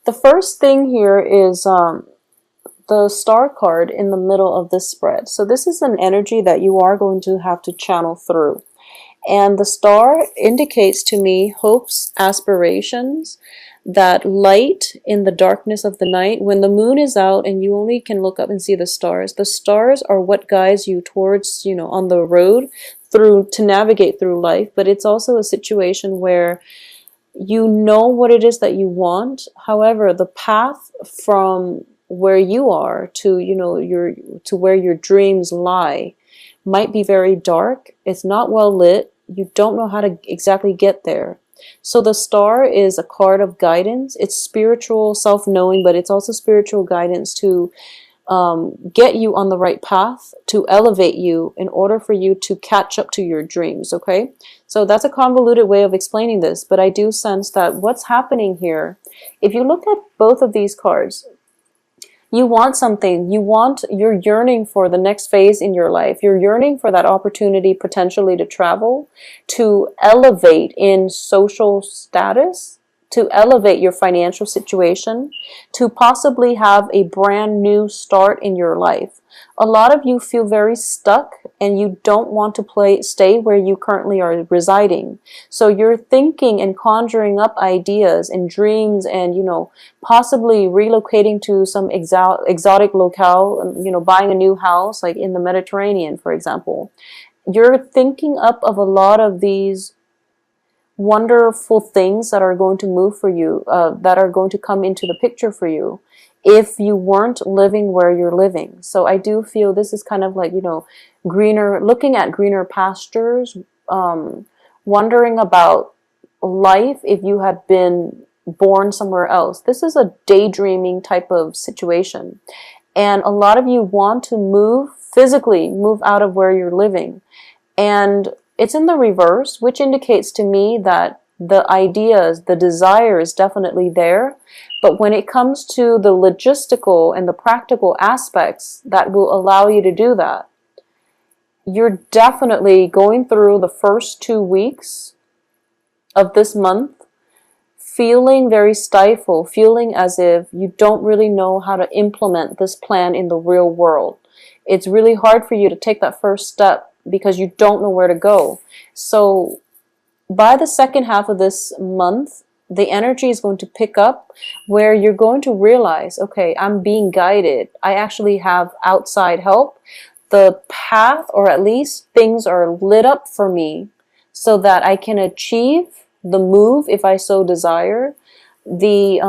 The first thing here is the star card in the middle of this spread. So this is an energy that you are going to have to channel through. And the star indicates to me hopes, aspirations, that light in the darkness of the night. When the moon is out and you only can look up and see the stars are what guides you towards, on the road through to navigate through life. But it's also a situation where you know what it is that you want. However, the path from where you are to, to where your dreams lie might be very dark. It's not well lit. You don't know how to exactly get there. So the star is a card of guidance. It's spiritual self-knowing, but it's also spiritual guidance to get you on the right path, to elevate you in order for you to catch up to your dreams, okay? So that's a convoluted way of explaining this, but I do sense that what's happening here, if you look at both of these cards, you want something, you're yearning for the next phase in your life. You're yearning for that opportunity potentially to travel, to elevate in social status, to elevate your financial situation, to possibly have a brand new start in your life. A lot of you feel very stuck and you don't want to stay where you currently are residing. So you're thinking and conjuring up ideas and dreams and, possibly relocating to some exotic locale, buying a new house, like in the Mediterranean, for example. You're thinking up of a lot of these wonderful things that are going to move for you, that are going to come into the picture for you if you weren't living where you're living. So I do feel this is kind of like, looking at greener pastures, wondering about life if you had been born somewhere else. This is a daydreaming type of situation. And a lot of you want to physically move out of where you're living. And it's in the reverse, which indicates to me that the ideas, the desire is definitely there. But when it comes to the logistical and the practical aspects that will allow you to do that, you're definitely going through the first 2 weeks of this month feeling very stifled, feeling as if you don't really know how to implement this plan in the real world. It's really hard for you to take that first step because you don't know where to go. So by the second half of this month, the energy is going to pick up where you're going to realize, okay, I'm being guided. I actually have outside help. The path, or at least things are lit up for me so that I can achieve the move if I so desire. The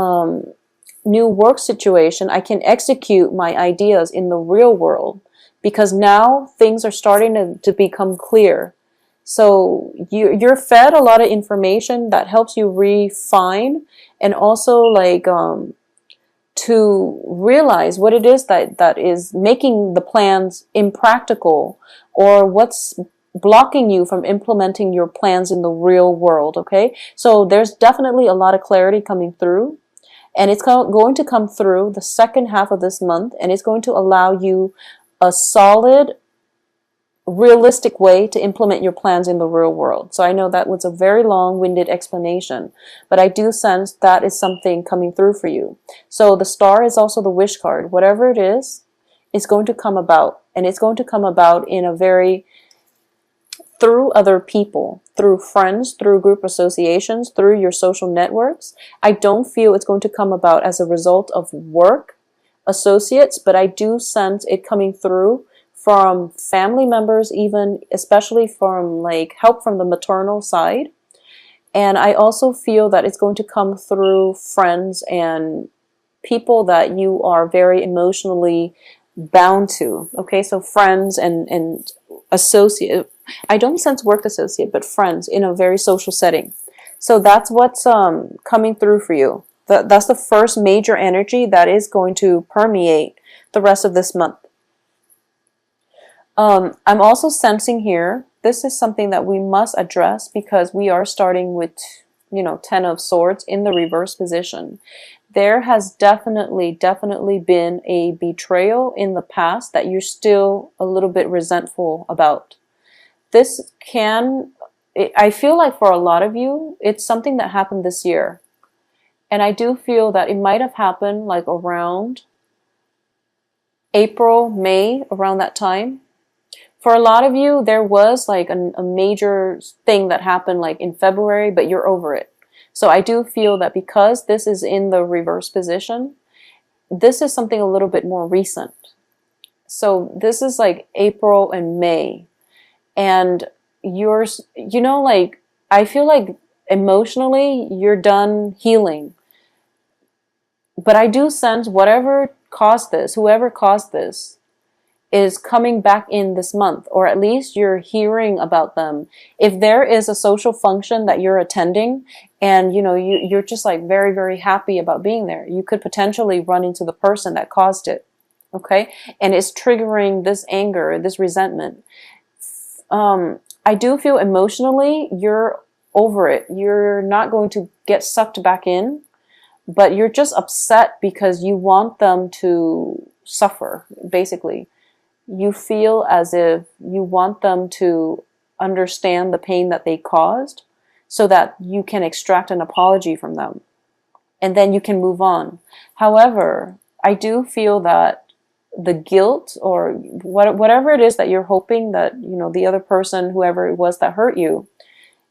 new work situation, I can execute my ideas in the real world because now things are starting to become clear. So you're fed a lot of information that helps you refine and also like to realize what it is that is making the plans impractical or what's blocking you from implementing your plans in the real world, okay? So there's definitely a lot of clarity coming through, and it's going to come through the second half of this month, and it's going to allow you a solid, realistic way to implement your plans in the real world. So I know that was a very long-winded explanation, but I do sense that is something coming through for you. So the star is also the wish card. Whatever it is, it's going to come about, and it's going to come about in a very through other people, through friends, through group associations, through your social networks. I don't feel it's going to come about as a result of work, associates, but I do sense it coming through from family members, even especially from like help from the maternal side. And I also feel that it's going to come through friends and people that you are very emotionally bound to. Okay, so friends and associate. I don't sense work associate, but friends in a very social setting. So that's what's coming through for you. That's the first major energy that is going to permeate the rest of this month. I'm also sensing here, this is something that we must address because we are starting with, 10 of Swords in the reverse position. There has definitely been a betrayal in the past that you're still a little bit resentful about. I feel like for a lot of you, it's something that happened this year. And I do feel that it might have happened like around April, May, around that time. For a lot of you, there was like a major thing that happened like in February, but you're over it. So I do feel that because this is in the reverse position, this is something a little bit more recent. So this is like April and May. And yours, you know, like, I feel like emotionally you're done healing. But I do sense whatever caused this, whoever caused this, is coming back in this month, or at least you're hearing about them. If there is a social function that you're attending and you're just like very, very happy about being there, you could potentially run into the person that caused it. Okay? And it's triggering this anger, this resentment. I do feel emotionally you're over it. You're not going to get sucked back in, but you're just upset because you want them to suffer, basically. You feel as if you want them to understand the pain that they caused so that you can extract an apology from them and then you can move on. However, I do feel that the guilt or whatever it is that you're hoping that, the other person, whoever it was that hurt you,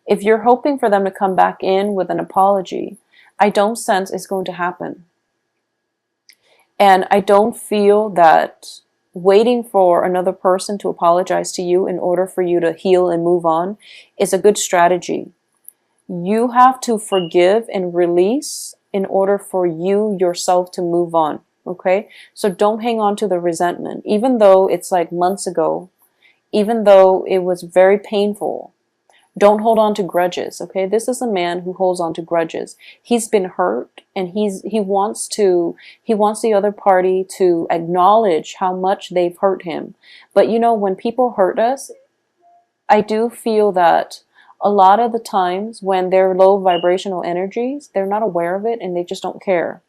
if you're hoping for them to come back in with an apology, I don't sense it's going to happen. And I don't feel that waiting for another person to apologize to you in order for you to heal and move on is a good strategy. You have to forgive and release in order for you yourself to move on. Okay? So don't hang on to the resentment, even though it's like months ago, even though it was very painful. Don't hold on to grudges, okay? This is a man who holds on to grudges. He's been hurt and he wants the other party to acknowledge how much they've hurt him. But when people hurt us, I do feel that a lot of the times when they're low vibrational energies, they're not aware of it and they just don't care.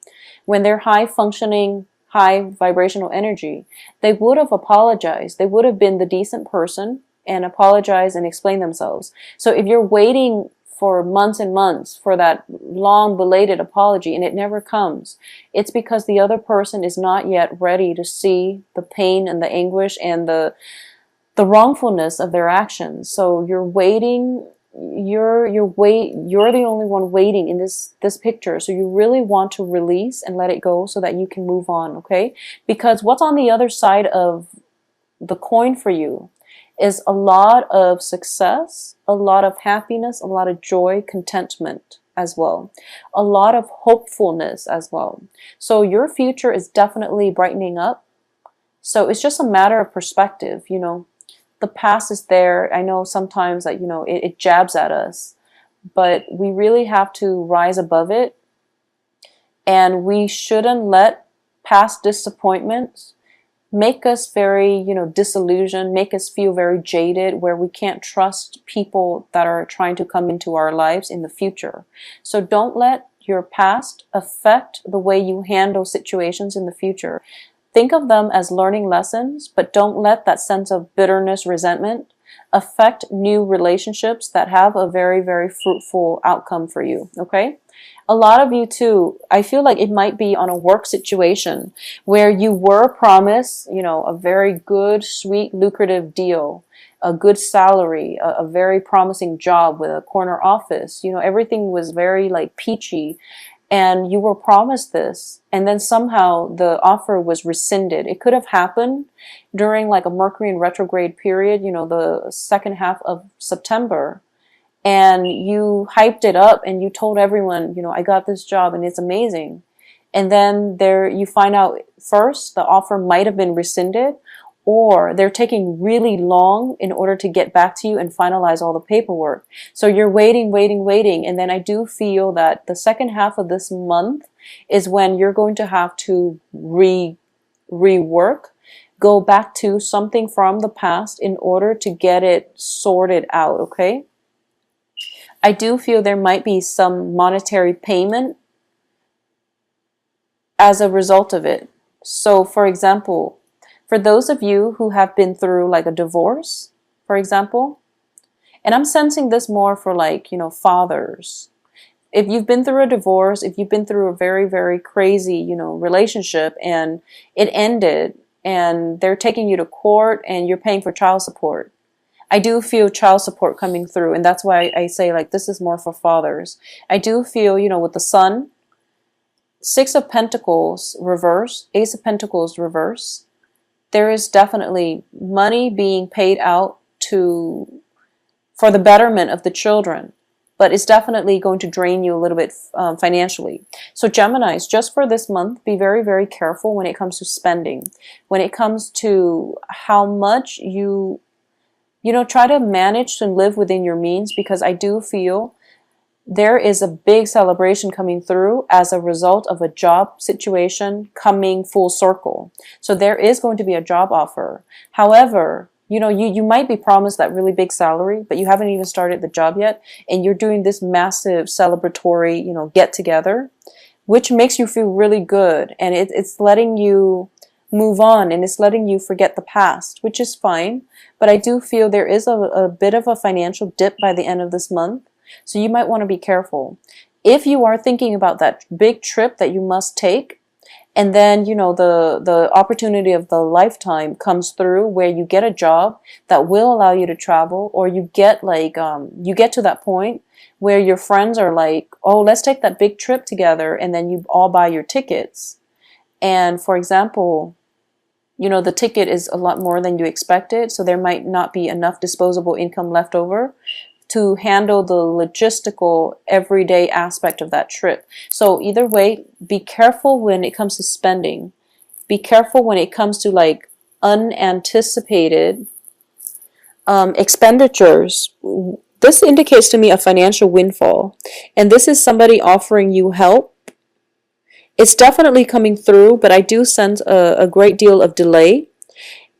When they're high functioning, high vibrational energy, they would have apologized. They would have been the decent person and apologize and explain themselves. So if you're waiting for months and months for that long belated apology and it never comes, it's because the other person is not yet ready to see the pain and the anguish and the wrongfulness of their actions. So you're waiting, you're the only one waiting in this picture. So you really want to release and let it go so that you can move on, okay? Because what's on the other side of the coin for you is a lot of success, a lot of happiness, a lot of joy, contentment as well, a lot of hopefulness as well. So your future is definitely brightening up. So it's just a matter of perspective, The past is there. I know sometimes that, it jabs at us, but we really have to rise above it. And we shouldn't let past disappointments make us very, disillusioned, make us feel very jaded, where we can't trust people that are trying to come into our lives in the future. So don't let your past affect the way you handle situations in the future. Think of them as learning lessons, but don't let that sense of bitterness, resentment affect new relationships that have a very, very fruitful outcome for you, okay? A lot of you too, I feel like it might be on a work situation where you were promised, a very good, sweet, lucrative deal, a good salary, a very promising job with a corner office. Everything was very like peachy and you were promised this. And then somehow the offer was rescinded. It could have happened during like a Mercury in retrograde period, the second half of September. And you hyped it up and you told everyone, I got this job and it's amazing. And then you find out first the offer might have been rescinded, or they're taking really long in order to get back to you and finalize all the paperwork. So you're waiting. And then I do feel that the second half of this month is when you're going to have to rework, go back to something from the past in order to get it sorted out, okay? I do feel there might be some monetary payment as a result of it. So, for example, for those of you who have been through like a divorce, for example, and I'm sensing this more for like, fathers. if you've been through a divorce, if you've been through a very, very crazy, you know, relationship and it ended and they're taking you to court and you're paying for child support. I do feel child support coming through, and that's why I say like this is more for fathers. I do feel, you know, with the Sun, Six of Pentacles reverse, Ace of Pentacles reverse, there is definitely money being paid out to for the betterment of the children, but it's definitely going to drain you a little bit financially. So Geminis, just for this month, be very, very careful when it comes to spending. When it comes to how much you know, try to manage and live within your means, because I do feel there is a big celebration coming through as a result of a job situation coming full circle. So there is going to be a job offer. However, you know, you might be promised that really big salary, but you haven't even started the job yet, and you're doing this massive celebratory, you know, get together, which makes you feel really good, and it's letting you move on, and it's letting you forget the past, which is fine. But I do feel there is a bit of a financial dip by the end of this month. So you might want to be careful. If you are thinking about that big trip that you must take, and then, you know, the opportunity of the lifetime comes through where you get a job that will allow you to travel, or you get like, you get to that point where your friends are like, oh, let's take that big trip together, and then you all buy your tickets. And for example, you know, the ticket is a lot more than you expected, so there might not be enough disposable income left over to handle the logistical everyday aspect of that trip. So either way, be careful when it comes to spending. Be careful when it comes to like unanticipated expenditures. This indicates to me a financial windfall, and this is somebody offering you help. It's definitely coming through, but I do sense a great deal of delay.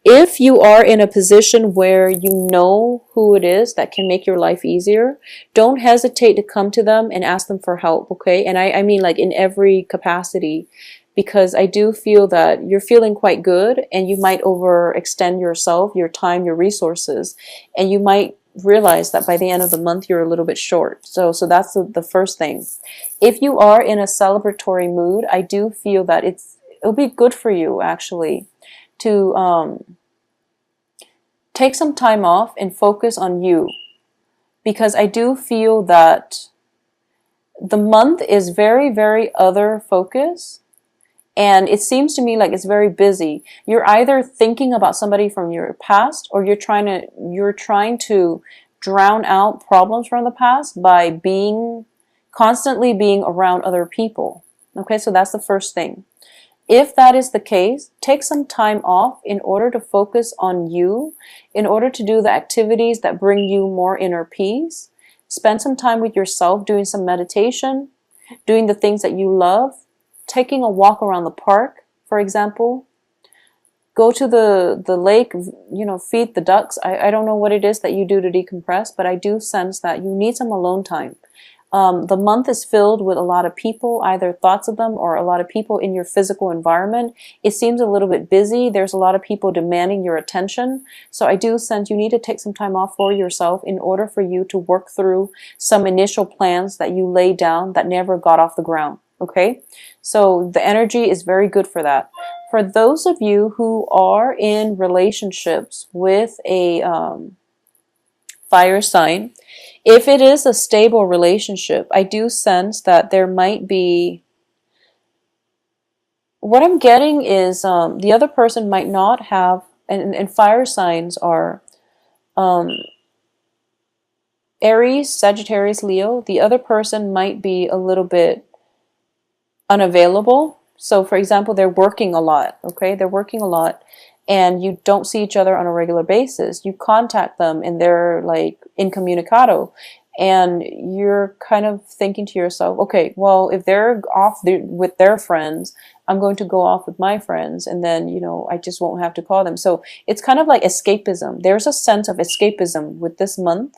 If you are in a position where you know who it is that can make your life easier, don't hesitate to come to them and ask them for help, okay? And I mean like in every capacity, because I do feel that you're feeling quite good, and you might overextend yourself, your time, your resources, and you might realize that by the end of the month you're a little bit short. So that's the first thing. If you are in a celebratory mood, I do feel that it'll be good for you actually to take some time off and focus on you, because I do feel that the month is very, very other focus, and it seems to me like it's very busy. You're either thinking about somebody from your past, or you're trying to drown out problems from the past by constantly being around other people. Okay, so that's the first thing. If that is the case, take some time off in order to focus on you, in order to do the activities that bring you more inner peace. Spend some time with yourself, doing some meditation, doing the things that you love, taking a walk around the park, for example. Go to the lake, you know, feed the ducks. I don't know what it is that you do to decompress, but I do sense that you need some alone time. The month is filled with a lot of people, either thoughts of them or a lot of people in your physical environment. It seems a little bit busy. There's a lot of people demanding your attention. So I do sense you need to take some time off for yourself in order for you to work through some initial plans that you laid down that never got off the ground. Okay? So the energy is very good for that. For those of you who are in relationships with a fire sign, if it is a stable relationship, I do sense that there might be, what I'm getting is the other person might not have, and fire signs are Aries, Sagittarius, Leo. The other person might be a little bit unavailable. So for example, they're working a lot, okay? They're working a lot, and you don't see each other on a regular basis. You contact them and they're like incommunicado, and you're kind of thinking to yourself, okay, well, if they're off with their friends, I'm going to go off with my friends, and then, you know, I just won't have to call them. So it's kind of like escapism. There's a sense of escapism with this month.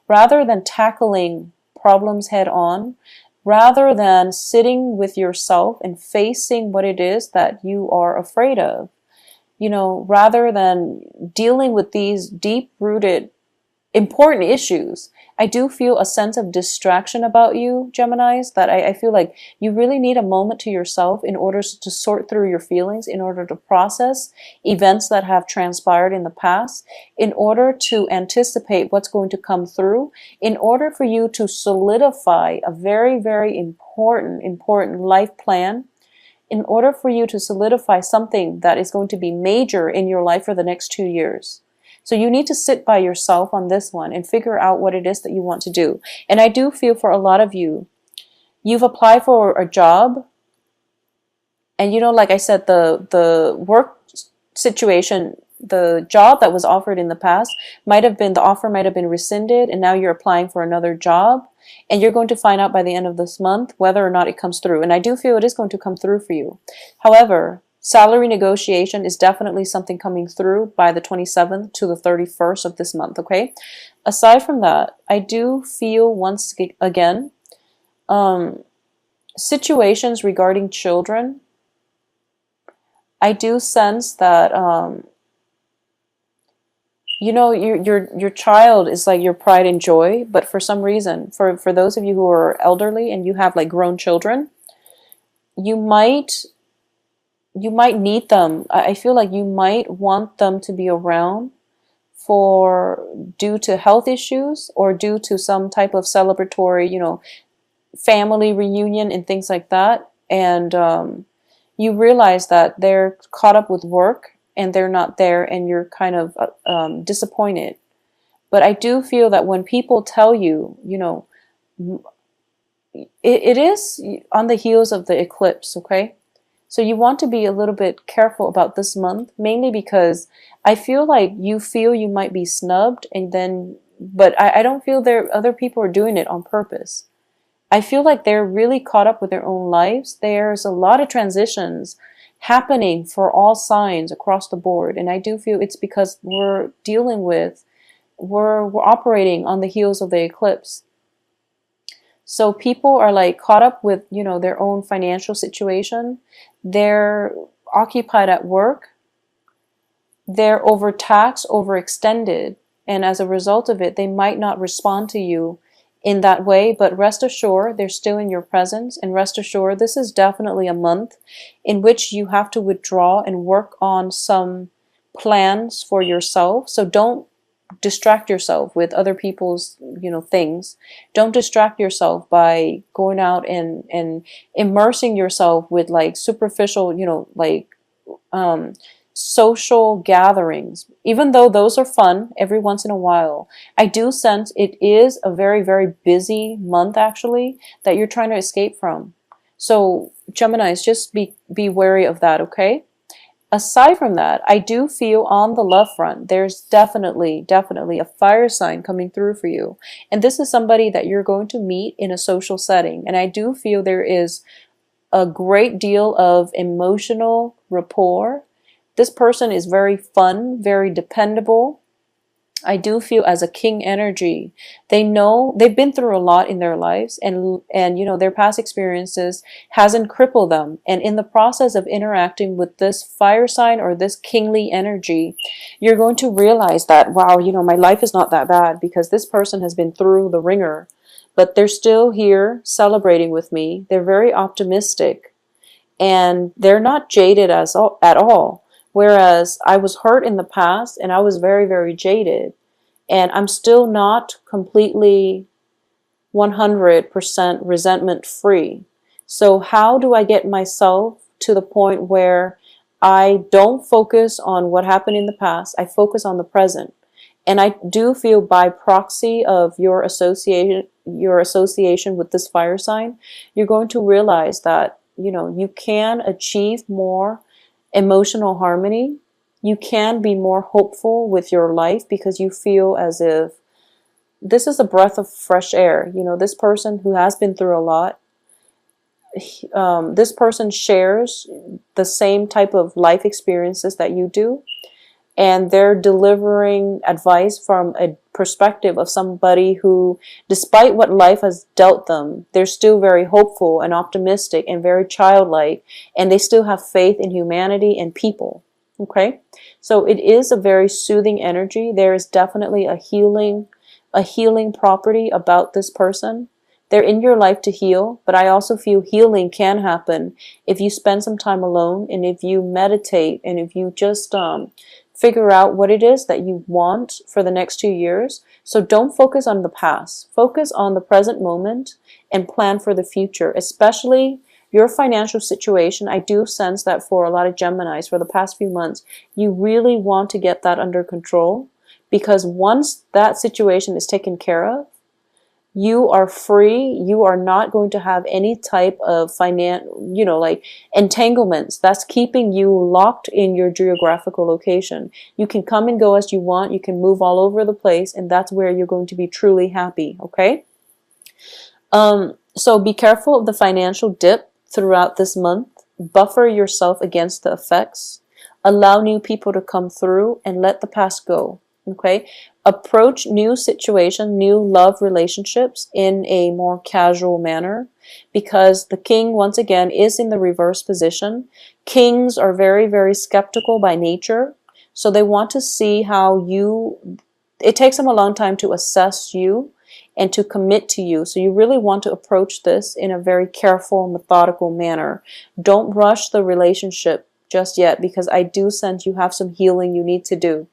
Rather than tackling problems head on, rather than sitting with yourself and facing what it is that you are afraid of, you know, rather than dealing with these deep-rooted important issues. I do feel a sense of distraction about you, Geminis, that I feel like you really need a moment to yourself in order to sort through your feelings, in order to process events that have transpired in the past, in order to anticipate what's going to come through, in order for you to solidify a very, very important life plan, in order for you to solidify something that is going to be major in your life for the next 2 years. So you need to sit by yourself on this one and figure out what it is that you want to do. And I do feel for a lot of you, you've applied for a job, and like I said, the work situation, the job that was offered in the past the offer might have been rescinded, and now you're applying for another job, and you're going to find out by the end of this month whether or not it comes through. And I do feel it is going to come through for you. However, salary negotiation is definitely something coming through by the 27th to the 31st of this month, okay? Aside from that, I do feel once again, situations regarding children, I do sense that, your child is like your pride and joy, but for some reason, for those of you who are elderly and you have like grown children, you might need them. I feel like you might want them to be around due to health issues or due to some type of celebratory, family reunion and things like that. And you realize that they're caught up with work and they're not there, and you're kind of disappointed. But I do feel that when people tell you, it is on the heels of the eclipse, okay? So you want to be a little bit careful about this month, mainly because I feel like you might be snubbed, but I don't feel other people are doing it on purpose. I feel like they're really caught up with their own lives. There's a lot of transitions happening for all signs across the board, and I do feel it's because we're operating on the heels of the eclipse. So people are like caught up with, their own financial situation. They're occupied at work. They're overtaxed, overextended. And as a result of it, they might not respond to you in that way. But rest assured, they're still in your presence. And rest assured, this is definitely a month in which you have to withdraw and work on some plans for yourself. So don't distract yourself with other people's things. Don't distract yourself by going out and immersing yourself with like superficial social gatherings. Even though those are fun every once in a while, I do sense it is a very, very busy month actually that you're trying to escape from. So Geminis, just be wary of that, okay? Aside from that, I do feel on the love front, there's definitely a fire sign coming through for you. And this is somebody that you're going to meet in a social setting. And I do feel there is a great deal of emotional rapport. This person is very fun, very dependable. I do feel as a king energy. They know they've been through a lot in their lives, and their past experiences hasn't crippled them. And in the process of interacting with this fire sign or this kingly energy, you're going to realize that, wow, my life is not that bad, because this person has been through the ringer, but they're still here celebrating with me. They're very optimistic, and they're not jaded at all. Whereas I was hurt in the past and I was very, very jaded, and I'm still not completely 100% resentment free. So how do I get myself to the point where I don't focus on what happened in the past? I focus on the present. And I do feel by proxy of your association with this fire sign, you're going to realize that, you can achieve more emotional harmony. You can be more hopeful with your life because you feel as if this is a breath of fresh air. This person who has been through a lot, this person shares the same type of life experiences that you do, and they're delivering advice from a perspective of somebody who, despite what life has dealt them, they're still very hopeful and optimistic and very childlike, and they still have faith in humanity and people. Okay, so it is a very soothing energy. There is definitely a healing property about this person. They're in your life to heal, but I also feel healing can happen if you spend some time alone, and if you meditate, and if you just figure out what it is that you want for the next 2 years. So don't focus on the past. Focus on the present moment and plan for the future, especially your financial situation. I do sense that for a lot of Geminis for the past few months, you really want to get that under control, because once that situation is taken care of, you are free. You are not going to have any type of like entanglements that's keeping you locked in your geographical location. You can come and go as you want. You can move all over the place, and that's where you're going to be truly happy. Okay. So be careful of the financial dip throughout this month. Buffer yourself against the effects. Allow new people to come through and let the past go. Okay? Approach new situations, new love relationships in a more casual manner, because the king, once again, is in the reverse position. Kings are very, very skeptical by nature. So they want to see how it takes them a long time to assess you and to commit to you. So you really want to approach this in a very careful, methodical manner. Don't rush the relationship just yet, because I do sense you have some healing you need to do.